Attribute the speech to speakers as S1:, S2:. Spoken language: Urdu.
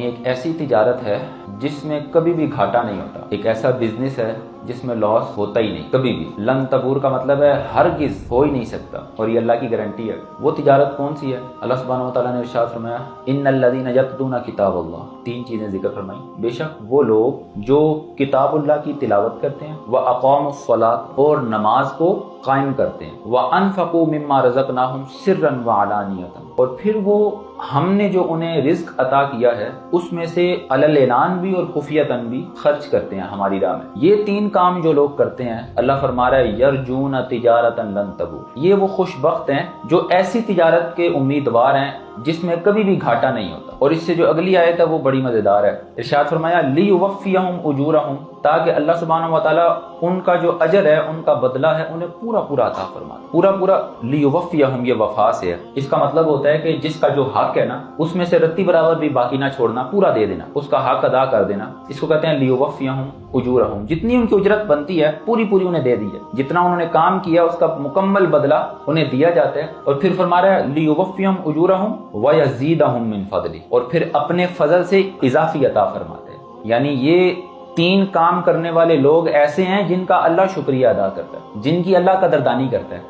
S1: ایک ایسی تجارت ہے جس میں کبھی بھی گھاٹا نہیں ہوتا، ایک ایسا بزنس ہے جس میں لاس ہوتا ہی نہیں کبھی بھی۔ لن تبور کا مطلب ہے ہرگز ہو ہی نہیں سکتا، اور یہ اللہ کی گارنٹی ہے۔ وہ تجارت کون سی ہے؟ اللہ سبحانہ و تعالیٰ نے ارشاد فرمایا ان الذین یتلون کتاب اللہ، تین چیزیں ذکر فرمائی، بے شک وہ لوگ جو کتاب اللہ کی تلاوت کرتے ہیں، وَأَقَامُوا الصَّلَاةَ اور نماز کو قائم کرتے ہیں، وَأَنفَقُوا مِمَّا رَزَقْنَاهُمْ سِرًّا وَعَلَانِيَةً اور پھر وہ ہم نے جو انہیں رزق عطا کیا ہے اس میں سے علل بھی اور خفیتاً بھی خرچ کرتے ہیں ہماری راہ میں۔ یہ تین کام جو لوگ کرتے ہیں، اللہ فرما رہا ہے یرجون تجارتا لن تبور، یہ وہ خوش بخت ہیں جو ایسی تجارت کے امیدوار ہیں جس میں کبھی بھی گھاٹا نہیں ہوتا۔ اور اس سے جو اگلی آیت ہے وہ بڑی مزیدار ہے، ارشاد فرمایا لیوفیہم اجورہم، تاکہ اللہ سبحانہ و تعالیٰ ان کا جو اجر ہے، ان کا بدلہ ہے، انہیں پورا پورا عطا فرمائے۔ پورا لیوفیہم، یہ وفا سے ہے، اس کا مطلب ہوتا ہے کہ جس کا جو حق ہے نا اس میں سے رتی برابر بھی باقی نہ چھوڑنا، پورا دے دینا، اس کا حق ادا کر دینا، اس کو کہتے ہیں لیوفیہم اجورہم، جتنی ان کی اجرت بنتی ہے پوری انہیں دے دی ہے، جتنا انہوں نے کام کیا اس کا مکمل بدلہ انہیں دیا جاتا ہے۔ اور پھر فرما رہا ہے لیوفیہم اجورہم ویزیدہم من فضلہ، اور پھر اپنے فضل سے اضافی عطا فرماتے ہیں۔ یعنی یہ تین کام کرنے والے لوگ ایسے ہیں جن کا اللہ شکریہ ادا کرتا ہے، جن کی اللہ قدردانی کرتا ہے۔